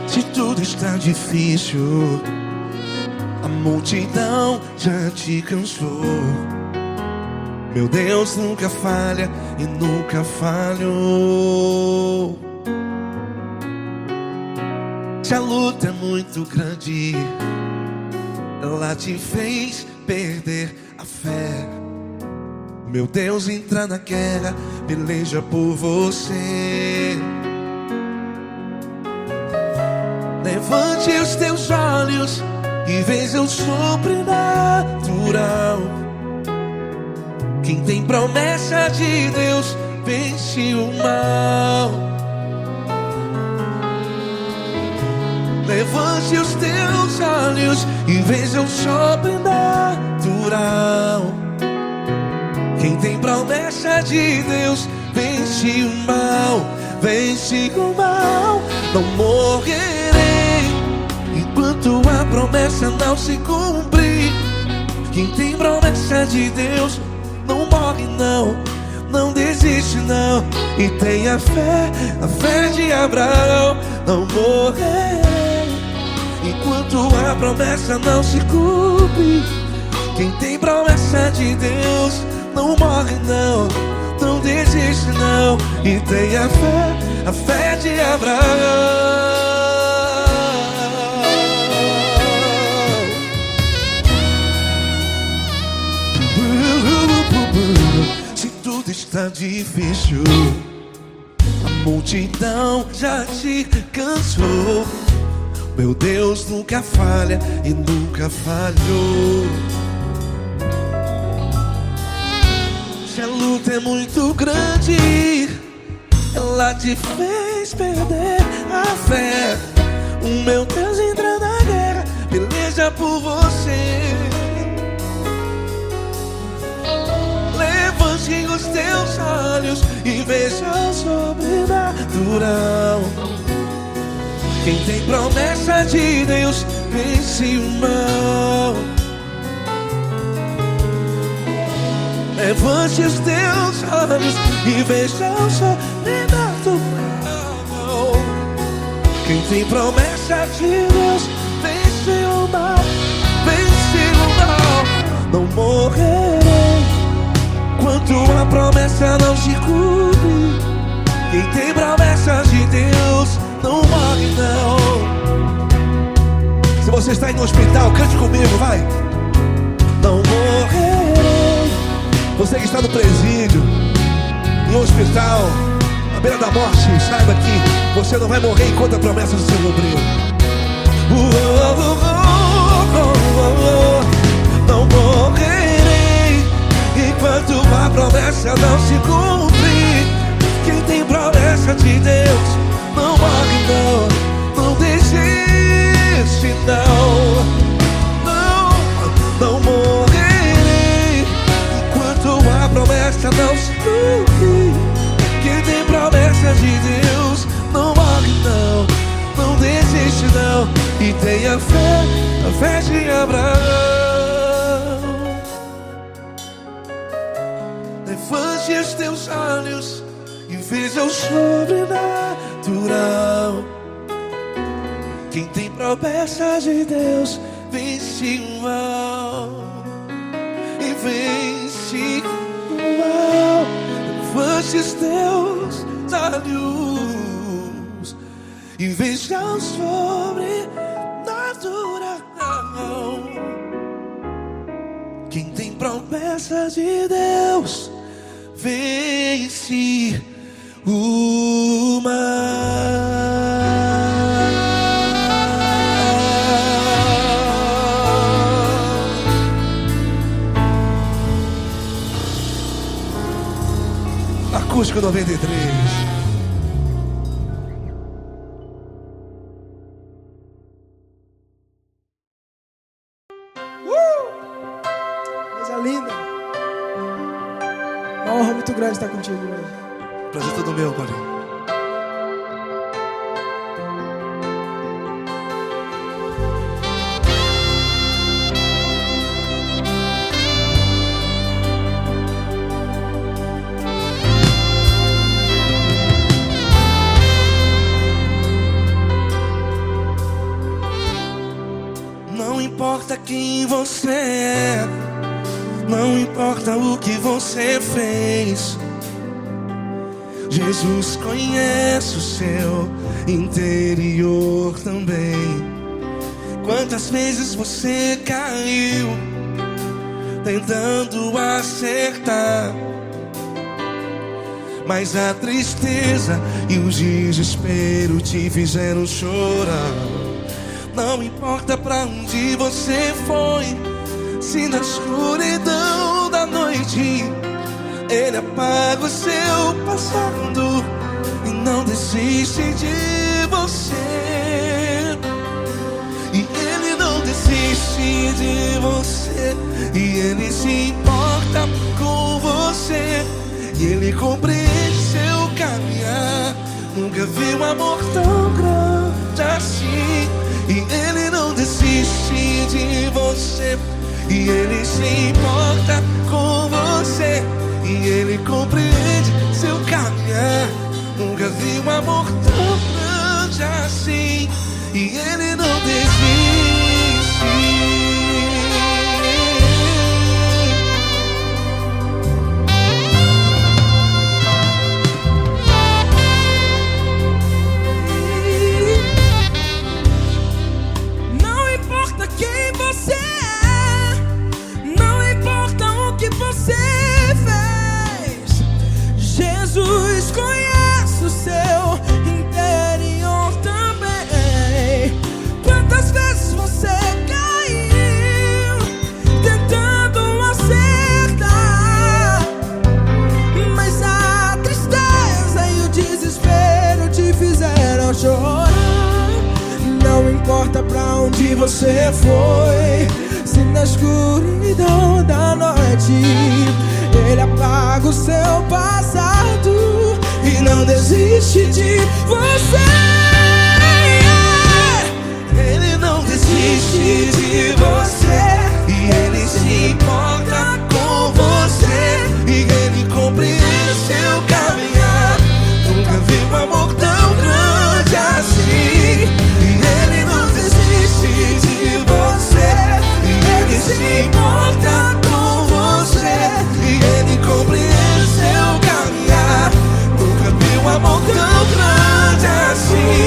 Se tudo está difícil, a multidão já te cansou. Meu Deus nunca falha e nunca falhou. Se a luta é muito grande, ela te fez perder a fé. Meu Deus entra na guerra, peleja por você. Levante os teus olhos e veja o sobrenatural. Quem tem promessa de Deus vence o mal. Levante os teus olhos e veja o sobrenatural. Quem tem promessa de Deus vence o mal, vence o mal. Não morrerei enquanto a promessa não se cumprir. Quem tem promessa de Deus não morre não, não desiste não. E tenha fé, a fé de Abraão. Não morrerei enquanto a promessa não se cumpre. Quem tem promessa de Deus não morre não, não desiste não. E tenha fé, a fé de Abraão. Se tudo está difícil, a multidão já te cansou, meu Deus nunca falha e nunca falhou. Se a luta é muito grande, ela te fez perder a fé. O meu Deus entra na guerra, peleja por você. Levante os teus olhos e veja o sobrenatural. Quem tem promessa de Deus vence o mal. Levante os teus olhos e veja o sobrenatural. Quem tem promessa de Deus vence o mal, vence o mal. Não morrerei enquanto a promessa não se cumpre. Quem tem promessa de Deus não morre não. Se você está aí no hospital, cante comigo, vai. Não morrerei. Você que está no presídio, em um hospital, à beira da morte, saiba que você não vai morrer enquanto a promessa não se cumpriu. Não morrerei enquanto a promessa não se cumprir. Quem tem promessa de Deus não morre não, não desiste não. Não morrerei enquanto a promessa não se cumprir. Quem tem promessa de Deus não morre não, não desiste não. E tenha fé, a fé de Abraão. Levante os teus olhos e veja o sobrenatural. Quem tem promessa de Deus vence o mal, e vence o mal. Levante os teus olhos e veja o sobrenatural. Quem tem promessa de Deus vence o mal. Acústico 93. Coisa linda. Uma honra muito grande estar contigo hoje. Prazer todo meu, Paulinho. Não importa quem você é, não importa o que você fez, Jesus conhece o seu interior também. Quantas vezes você caiu tentando acertar, mas a tristeza e o desespero te fizeram chorar. Não importa pra onde você foi, se na escuridão da noite Ele apaga o seu passado e não desiste de você. E Ele não desiste de você. E Ele se importa com você. E Ele compreende seu caminhar. Nunca vi um amor tão grande assim. E Ele não desiste de você. E Ele se importa com você. E Ele compreende seu caminhar. Nunca vi um amor tão grande assim. E Ele não desiste. Não importa quem você é, não importa o que você fez, Jesus conhece o seu interior também. Quantas vezes você caiu tentando acertar, mas a tristeza e o desespero te fizeram chorar. Não importa pra onde você foi, se na escuridão da noite Ele apaga o seu passado e não desiste de você. Ele não desiste de você. E Ele se importa com você. E Ele compreende seu caminhar. Nunca vi um amor tão grande assim. E Ele não desiste de você. E Ele se importa com você. E Ele compreende seu caminhar. Nunca vi um amor tão grande assim.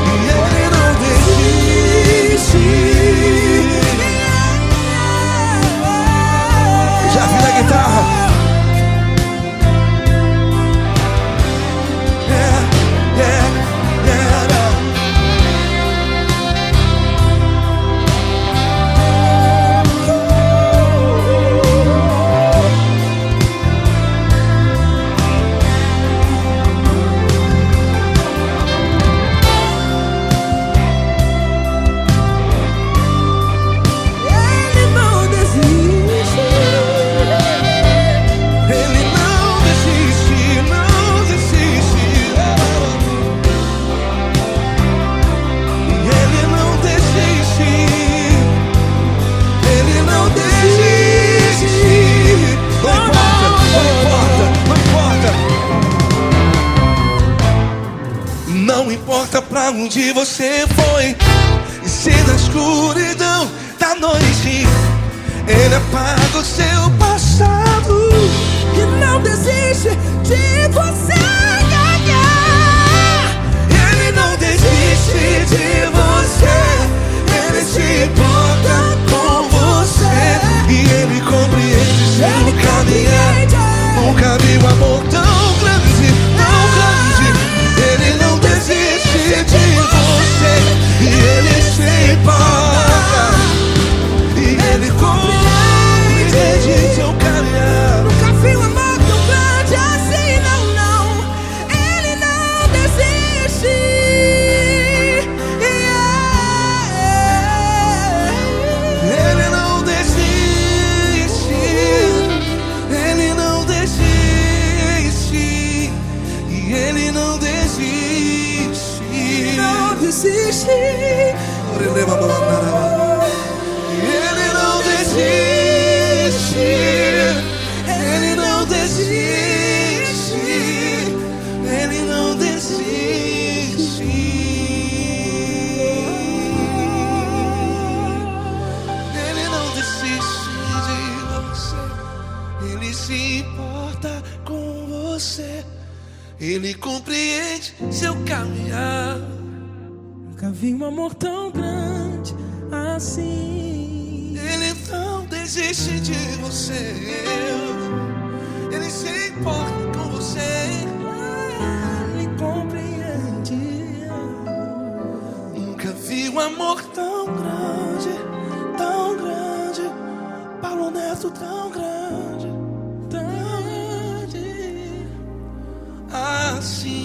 E Ele não desiste. Já vi na guitarra. Ele não desiste. Ele não desiste, não desiste. Ele não desiste. Ele não desiste. Não importa, não importa, não importa. Não importa pra onde você foi, e se na escuridão da noite Ele apaga o seu passado. E não desiste de você. Ele não desiste de você. Ele se importa com você. E Ele compreende seu caminhar. Nunca vi um amor tão grande, tão grande. Ele não desiste de você. E Ele se importa. E Ele compreende seu caminhar. Nunca vi um amor tão grande assim, não, não. Ele não desiste. Ele não desiste. Ele não desiste. E Ele não desiste. Não desiste. Ele não desiste. Ele não desiste. Ele não desiste. Ele não desiste de você. Ele se importa com você. Ele compreende seu caminhar. Nunca vi um amor tão grande assim. Ele não desiste de você. Ele se importa com você. Ele compreende. Nunca vi um amor tão grande, tão grande. Paulo Neto tão grande, tão grande. assim.